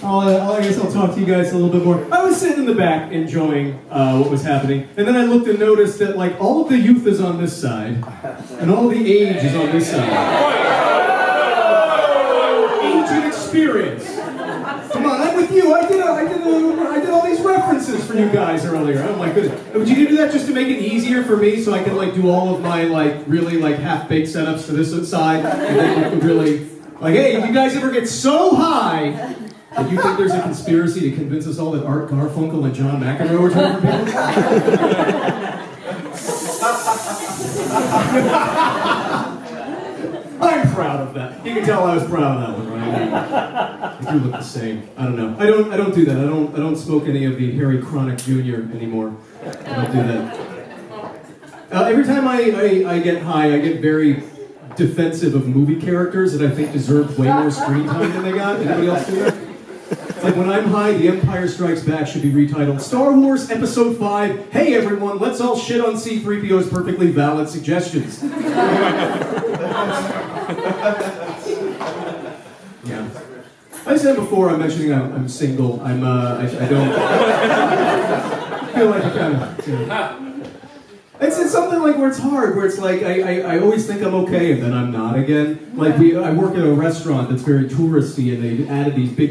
I guess I'll talk to you guys a little bit more. I was sitting in the back enjoying what was happening, and then I looked and noticed that like all of the youth is on this side, and all the age is on this side. Age and experience. Come on, I'm with you. I did all these references for you guys earlier. Oh my goodness. Would you do that just to make it easier for me, so I could like do all of my like really like half-baked setups to this side, and then you could really like, hey, if you guys ever get so high. Do you think there's a conspiracy to convince us all that Art Garfunkel and John McEnroe are talking people? I'm proud of that. You can tell I was proud of that one, right? They do look the same. I don't know. I don't do that. I don't smoke any of the Harry Chronic Jr. anymore. I don't do that. Every time I get high, I get very defensive of movie characters that I think deserve way more screen time than they got. Anybody else do that? Like when I'm high, The Empire Strikes Back should be retitled Star Wars Episode 5, Hey everyone, let's all shit on C-3PO's perfectly valid suggestions. Yeah. I said before, I'm mentioning I'm single. I don't feel like I kind of, you know. It's something like where it's hard, where it's like I always think I'm okay and then I'm not again. Like I work at a restaurant that's very touristy, and they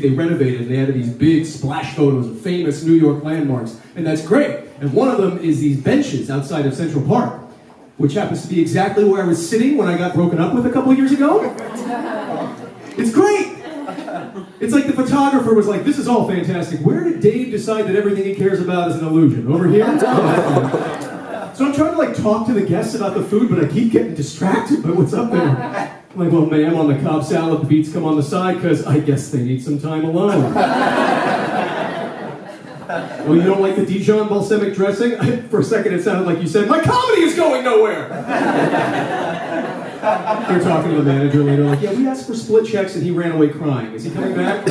renovated, they added these big splash photos of famous New York landmarks, and that's great. And one of them is these benches outside of Central Park, which happens to be exactly where I was sitting when I got broken up with a couple of years ago. It's great. It's like the photographer was like, this is all fantastic. Where did Dave decide that everything he cares about is an illusion? Over here? So I'm trying to like talk to the guests about the food, but I keep getting distracted by what's up there. I'm like, well, ma'am, on the Cobb salad, the beets come on the side because I guess they need some time alone. Well, you don't like the Dijon balsamic dressing? For a second, it sounded like you said, my comedy is going nowhere. They're talking to the manager later, like, yeah, we asked for split checks and he ran away crying. Is he coming back?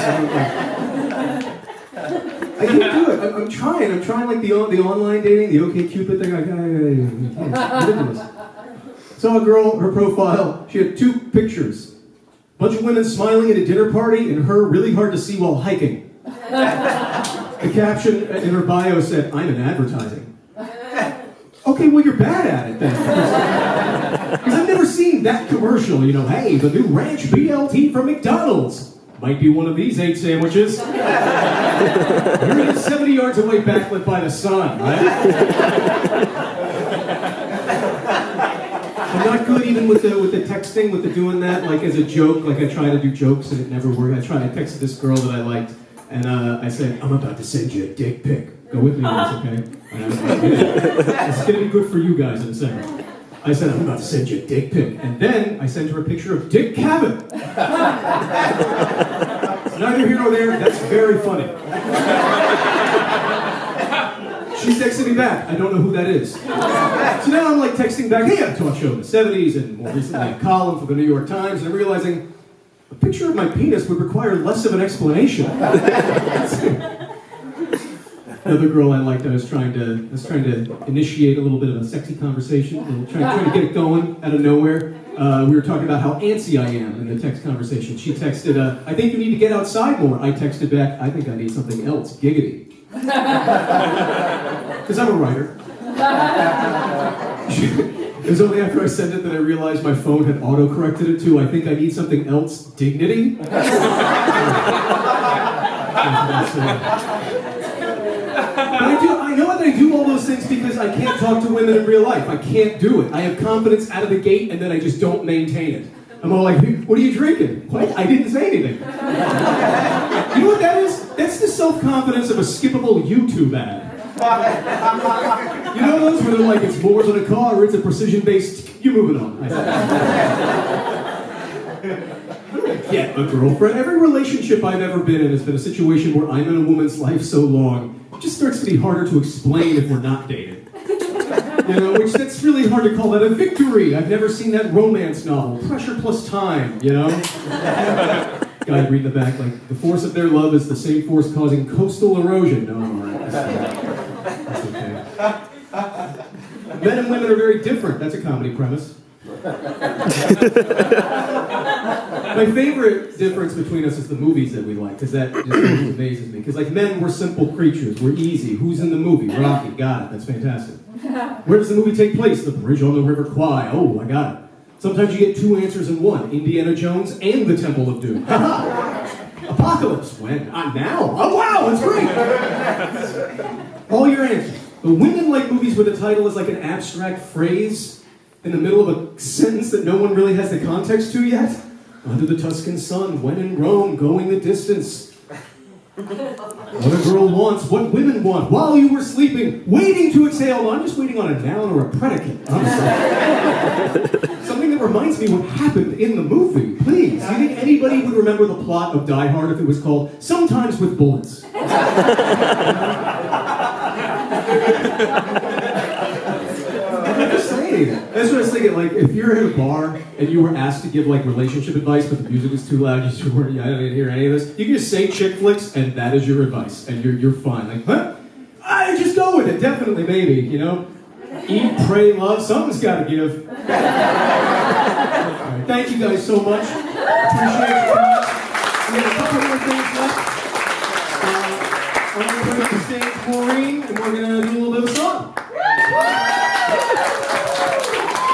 I can't do it. I'm trying like the online dating, the OkCupid thing. I ridiculous. Saw a girl, her profile, she had 2 pictures. Bunch of women smiling at a dinner party and her really hard to see while hiking. The caption in her bio said, I'm in advertising. Okay, well you're bad at it then. Because I've never seen that commercial, you know, hey, the new ranch BLT from McDonald's. Might be one of these 8 sandwiches. You're in 70 yards away, backlit by the sun, right? I'm not good even with the texting, with the doing that, like as a joke. Like I try to do jokes and it never worked. I texted this girl that I liked, and I said, I'm about to send you a dick pic. Go with me on this, okay? It's gonna be good for you guys in a second. I said, I'm about to send you a dick pic. And then I sent her a picture of Dick Cavett. Neither here nor there, that's very funny. She texted me back. I don't know who that is. So now I'm like texting back, hey, I talk show in the 70s and more recently a column for the New York Times, and I'm realizing a picture of my penis would require less of an explanation. Another girl I liked, I was trying to initiate a little bit of a sexy conversation, trying to get it going out of nowhere. We were talking about how antsy I am in the text conversation. She texted, I think you need to get outside more. I texted back, I think I need something else, giggity. Because I'm a writer. It was only after I sent it that I realized my phone had auto-corrected it to, I think I need something else, dignity. I know that I do all those things because I can't talk to women in real life. I can't do it. I have confidence out of the gate and then I just don't maintain it. I'm all like, what are you drinking? What? I didn't say anything. You know what that is? That's the self-confidence of a skippable YouTube ad. You know those where they're like, it's more than a car, or it's a precision-based, you're moving on. Get a girlfriend. Every relationship I've ever been in has been a situation where I'm in a woman's life so long, it just starts to be harder to explain if we're not dating. You know, which that's really hard to call that a victory. I've never seen that romance novel, Pressure Plus Time, you know? Guy reading the back, like, the force of their love is the same force causing coastal erosion. No, I'm all right. That's okay. Men and women are very different. That's a comedy premise. My favorite difference between us is the movies that we like, because that just always amazes me. Because like men, we're simple creatures. We're easy. Who's in the movie? Rocky. Got it. That's fantastic. Where does the movie take place? The bridge on the River Kwai. Oh, I got it. Sometimes you get two answers in one. Indiana Jones and the Temple of Doom. Apocalypse. When? Now. Oh, wow. That's great. All your answers. The women like movies where the title is like an abstract phrase in the middle of a sentence that no one really has the context to yet. Under the Tuscan sun, when in Rome, going the distance. What a girl wants, what women want, while you were sleeping, waiting to exhale. No, I'm just waiting on a noun or a predicate. I'm sorry. Something that reminds me what happened in the movie, please. Do you think anybody would remember the plot of Die Hard if it was called Sometimes with Bullets? I'm just saying. That's what I was thinking. Like, if you're at a bar and you were asked to give like relationship advice, but the music was too loud, you just weren't. I didn't hear any of this. You can just say chick flicks, and that is your advice, and you're fine. Like, huh? I just go with it. Definitely, maybe. You know, eat, pray, love. Something's got to give. All right, thank you guys so much. Appreciate your time. We have a couple more things left. I'm going to bring up the stage Maureen, and we're going to do a little bit of a song.